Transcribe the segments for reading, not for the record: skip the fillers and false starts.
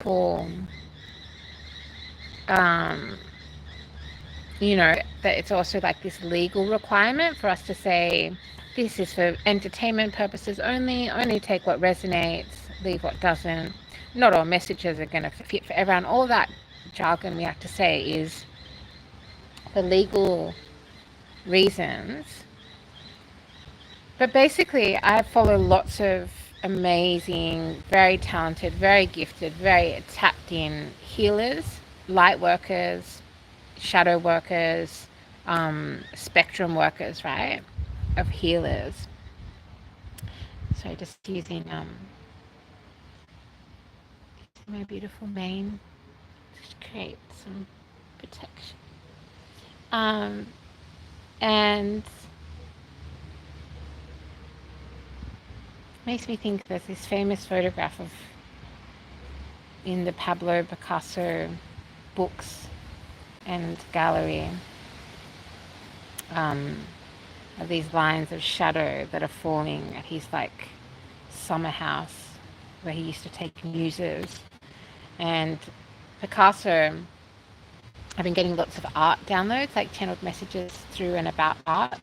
people, um, you know, that it's also like this legal requirement for us to say, this is for entertainment purposes only take what resonates, leave what doesn't. Not all messages are going to fit for everyone. All that jargon we have to say is for legal reasons. But basically, I follow lots of amazing, very talented, very gifted, very tapped in healers, light workers, shadow workers, spectrum workers, right? Of healers. So just using my beautiful mane to create some protection. Um, and makes me think there's this famous photograph of in the Pablo Picasso books and gallery of these lines of shadow that are falling at his like summer house where he used to take muses. And Picasso, I've been getting lots of art downloads, like channeled messages through and about art.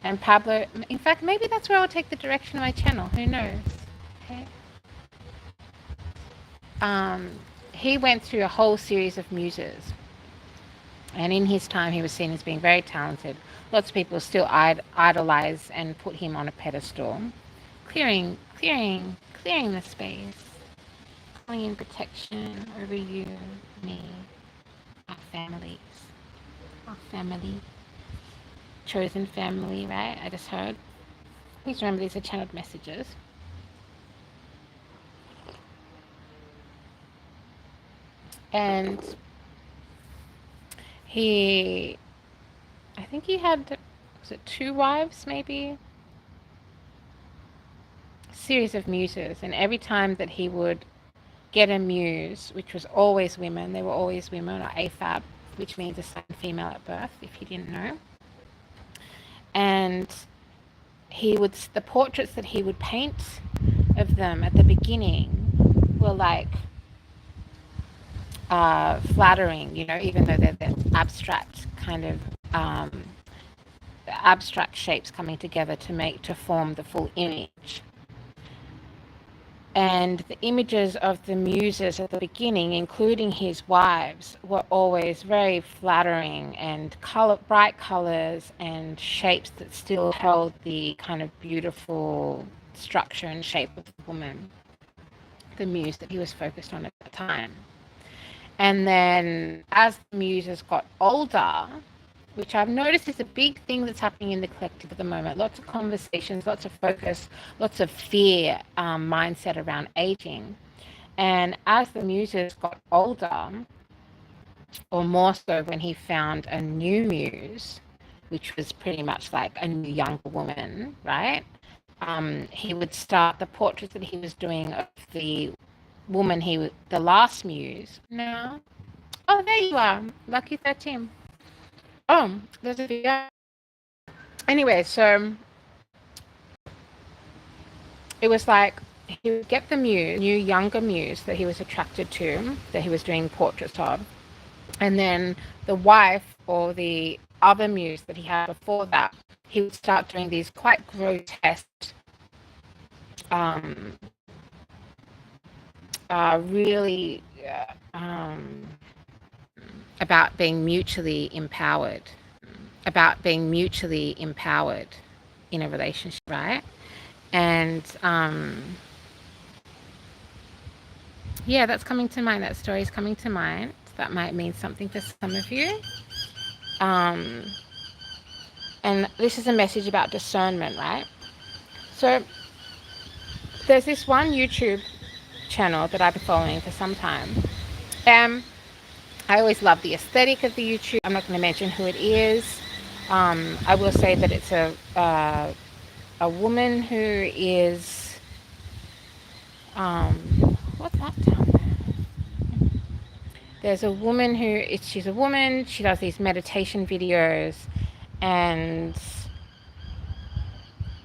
And Pablo, in fact, maybe that's where I'll take the direction of my channel. Who knows? Okay. He went through a whole series of muses. And in his time, he was seen as being very talented. Lots of people still idolize and put him on a pedestal. Clearing the space. Calling in protection over you, me, our families. Our family. Chosen family, right? I just heard. Please remember these are channeled messages. And I think he had, was it 2 wives maybe? A series of muses. And every time that he would get a muse, which was always women, they were always women, or AFAB, which means assigned female at birth, if you didn't know. And the portraits that he would paint of them at the beginning were like flattering, you know, even though they're abstract kind of abstract shapes coming together to form the full image. And the images of the muses at the beginning, including his wives, were always very flattering and bright colors and shapes that still held the kind of beautiful structure and shape of the woman, the muse that he was focused on at the time. And then as the muses got older, which I've noticed is a big thing that's happening in the collective at the moment. Lots of conversations, lots of focus, lots of fear mindset around aging. And as the muses got older, or more so when he found a new muse, which was pretty much like a new younger woman, right? He would start the portraits that he was doing of the woman the last muse. No. Oh, there you are. Lucky 13. Oh, there's a video. Anyway, so it was like he would get the new younger muse that he was attracted to, that he was doing portraits of, and then the wife or the other muse that he had before that, he would start doing these quite grotesque, really about being mutually empowered in a relationship, right? And yeah, that's coming to mind. That story is coming to mind. That might mean something for some of you. And this is a message about discernment, right? So there's this one YouTube channel that I've been following for some time. I always love the aesthetic of the YouTube. I'm not going to mention who it is. I will say that it's a woman who is what's that down there? There's a woman she's a woman. She does these meditation videos, and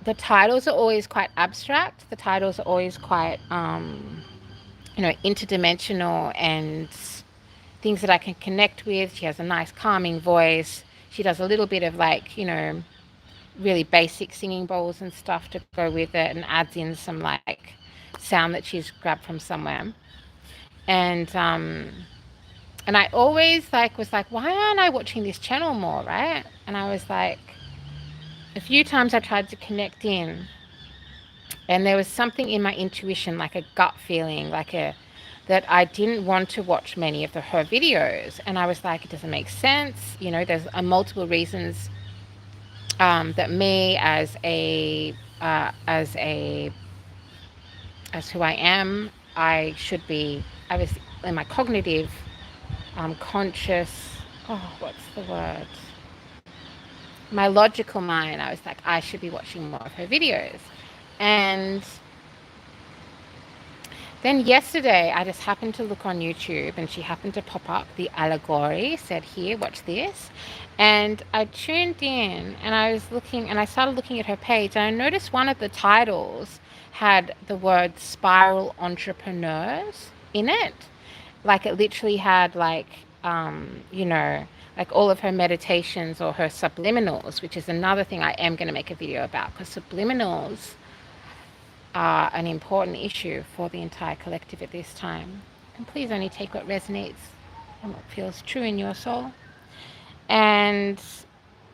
the titles are always quite abstract. The titles are always quite interdimensional and things that I can connect with. She has a nice calming voice. She does a little bit of really basic singing bowls and stuff to go with it, and adds in some like sound that she's grabbed from somewhere. And I always was like, why aren't I watching this channel more, right? And I was like, a few times I tried to connect in, and there was something in my intuition, like a gut feeling, that I didn't want to watch many of her videos. And I was like, it doesn't make sense. There's multiple reasons that me as who I am, I was in my cognitive, conscious, what's the word? My logical mind, I was like, I should be watching more of her videos. And then yesterday, I just happened to look on YouTube, and she happened to pop up the allegory, said, here, watch this. And I tuned in, and I started looking at her page, and I noticed one of the titles had the word spiral entrepreneurs in it. Like, it literally had like all of her meditations or her subliminals, which is another thing I am going to make a video about, because subliminals are an important issue for the entire collective at this time. And please only take what resonates and what feels true in your soul. And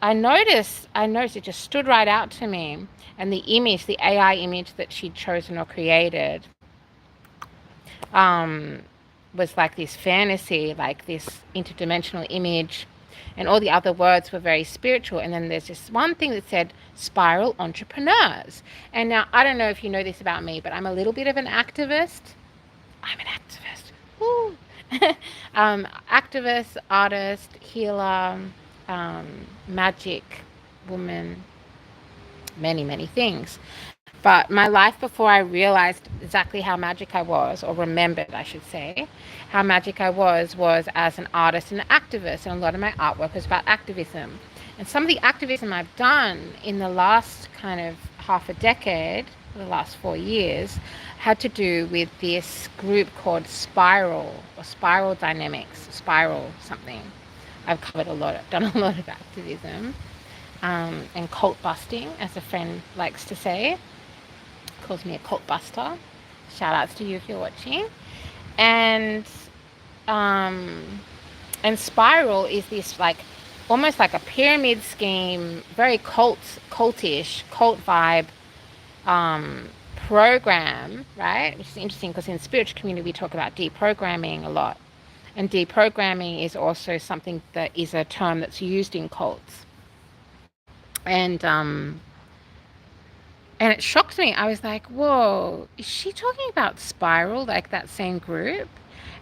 I noticed it just stood right out to me. And the image, the AI image that she'd chosen or created, was like this fantasy, like this interdimensional image. And all the other words were very spiritual. And then there's just one thing that said spiral entrepreneurs. And now, I don't know if you know this about me, but I'm a little bit of an activist. I'm an activist. Woo. Activist, artist, healer, magic woman, many, many things. But my life before I realized exactly how magic I was, or remembered, I should say, how magic I was as an artist and an activist. And a lot of my artwork was about activism. And some of the activism I've done in the last kind of half a decade, the last 4 years, had to do with this group called Spiral, or Spiral Dynamics, Spiral something. I've covered done a lot of activism, and cult busting, as a friend likes to say. Calls me a cult buster. Shout outs to you if you're watching. And Spiral is this almost like a pyramid scheme, very cultish, cult vibe program, right? Which is interesting because in the spiritual community we talk about deprogramming a lot. And deprogramming is also something that is a term that's used in cults. And it shocked me. I was like, whoa, is she talking about Spiral, like that same group?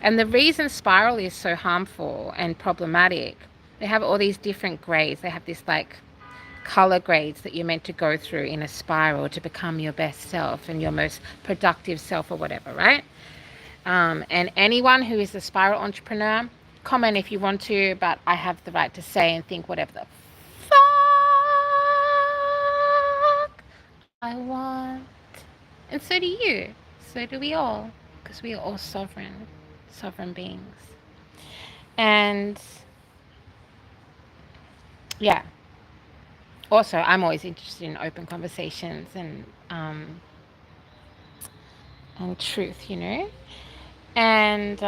And the reason Spiral is so harmful and problematic, they have all these different grades. They have this color grades that you're meant to go through in a spiral to become your best self and your most productive self or whatever, right? And anyone who is a spiral entrepreneur, comment if you want to, but I have the right to say and think whatever the fuck I want. And so do you. So do we all. Because we are all sovereign beings. And yeah. Also, I'm always interested in open conversations and truth, And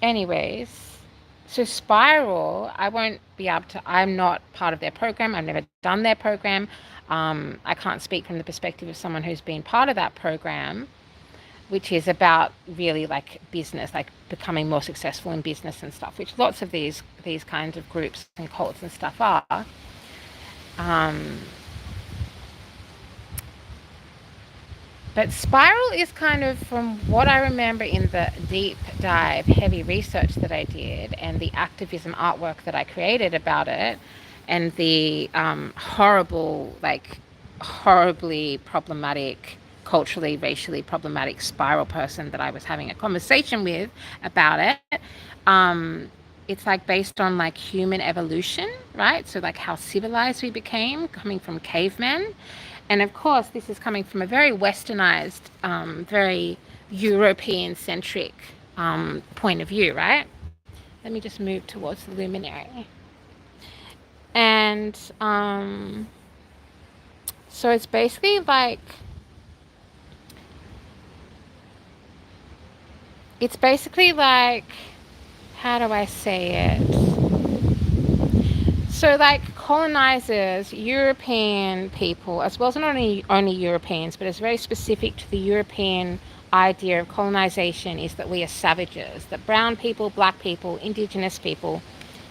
anyways, so Spiral, I'm not part of their program. I've never done their program. I can't speak from the perspective of someone who's been part of that program, which is about really business, becoming more successful in business and stuff, which lots of these kinds of groups and cults and stuff are. But Spiral is kind of, from what I remember in the deep dive, heavy research that I did, and the activism artwork that I created about it, and the horribly problematic, culturally, racially problematic Spiral person that I was having a conversation with about it, it's based on human evolution, right? So how civilized we became, coming from cavemen. And of course, this is coming from a very westernized, very European centric point of view, right? Let me just move towards the luminary. And so it's basically like, how do I say it? So, like, colonizers, European people, as well as not only Europeans, but it's very specific to the European idea of colonization, is that we are savages, that brown people, black people, indigenous people,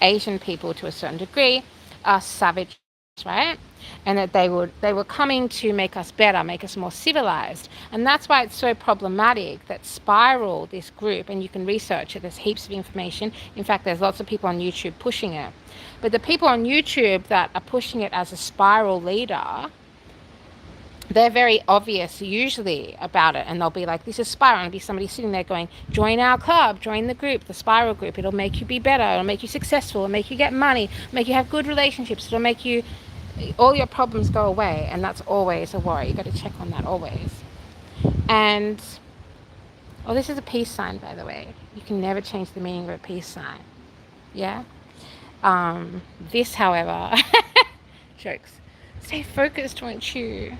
Asian people to a certain degree are savages, right? And that they were coming to make us better, make us more civilized. And that's why it's so problematic that Spiral, this group, and you can research it, there's heaps of information. In fact, there's lots of people on YouTube pushing it. But the people on YouTube that are pushing it as a Spiral leader, they're very obvious usually about it, and they'll be like, this is Spiral, and it'll be somebody sitting there going, join our club, join the group, the Spiral group, it'll make you be better, it'll make you successful, it'll make you get money, make you have good relationships, it'll make you, all your problems go away. And that's always a worry. You got to check on that always. And oh, this is a peace sign, by the way. You can never change the meaning of a peace sign. Yeah. This, however, jokes. Stay focused, won't you?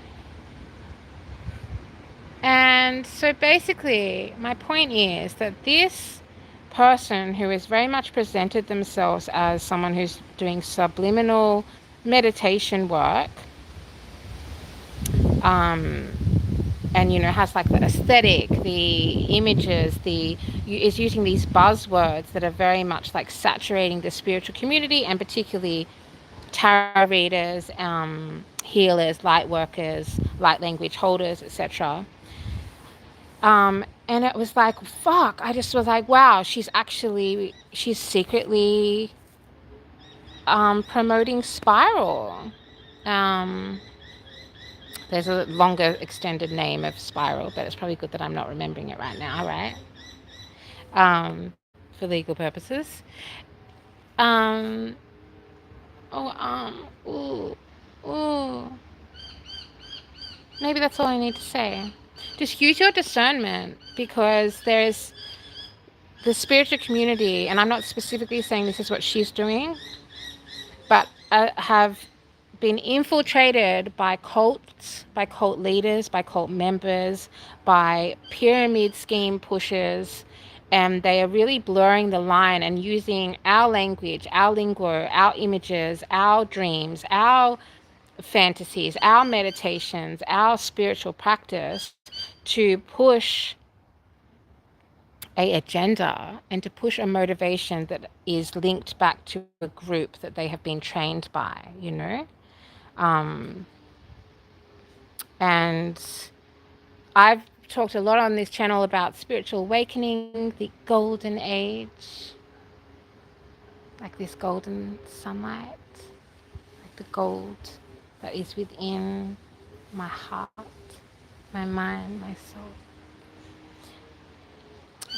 And so basically, my point is that this person who has very much presented themselves as someone who's doing subliminal meditation work, and has like the aesthetic, the images, is using these buzzwords that are very much like saturating the spiritual community, and particularly tarot readers, healers, light workers, light language holders, etc. And it was like, fuck, I just was like, wow, she's secretly promoting Spiral. There's a longer extended name of Spiral, but it's probably good that I'm not remembering it right now, right? For legal purposes. Maybe that's all I need to say. Just use your discernment, because there's the spiritual community, and I'm not specifically saying this is what she's doing, but have been infiltrated by cults, by cult leaders, by cult members, by pyramid scheme pushers, and they are really blurring the line and using our language, our lingo, our images, our dreams, our fantasies, our meditations, our spiritual practice to push a agenda and to push a motivation that is linked back to a group that they have been trained by, and I've talked a lot on this channel about spiritual awakening, the golden age, like this golden sunlight, like the gold that is within my heart, my mind, my soul.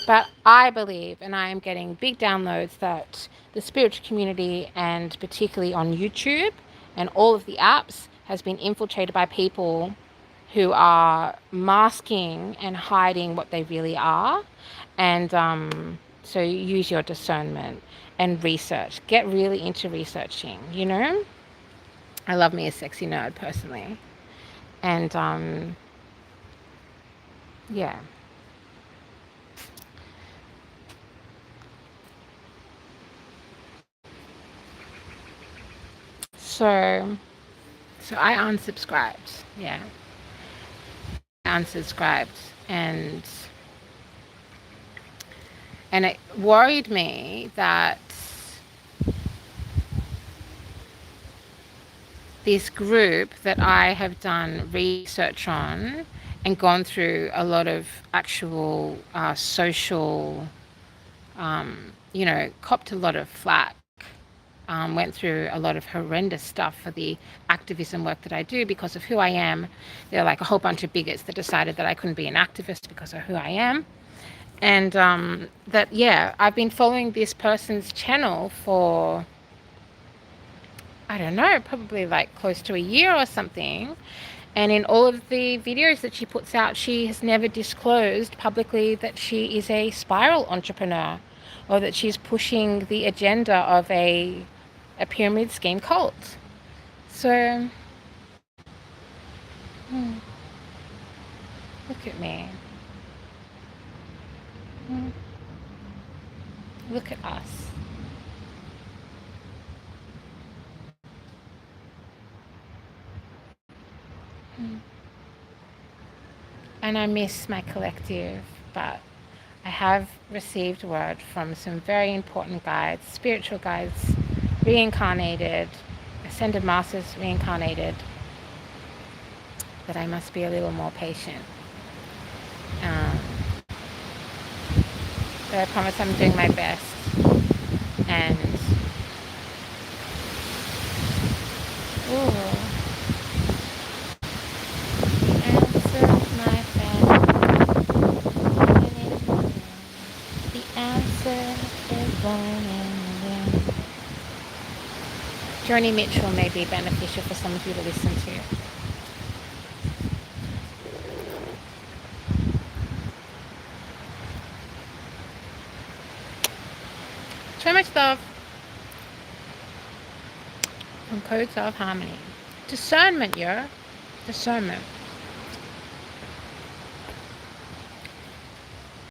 But I believe, and I am getting big downloads, that the spiritual community, and particularly on YouTube and all of the apps, has been infiltrated by people who are masking and hiding what they really are. And so use your discernment and research. Get really into researching, I love me a sexy nerd personally. And yeah. So I unsubscribed. Yeah. I unsubscribed, and it worried me that this group that I have done research on and gone through a lot of actual social, copped a lot of flack, went through a lot of horrendous stuff for the activism work that I do because of who I am. There are like a whole bunch of bigots that decided that I couldn't be an activist because of who I am. And I've been following this person's channel for, I don't know, probably like close to a year or something. And in all of the videos that she puts out, she has never disclosed publicly that she is a spiral entrepreneur or that she's pushing the agenda of a pyramid scheme cult. So, look at me. Look at us. And I miss my collective, but I have received word from some very important guides, spiritual guides, reincarnated, ascended masters reincarnated, that I must be a little more patient. But I promise I'm doing my best. And ooh, answer my family. The answer is born in the wind. Joni Mitchell may be beneficial for some of you to listen to. So much love from Codes of Harmony. Discernment, yo. Discernment.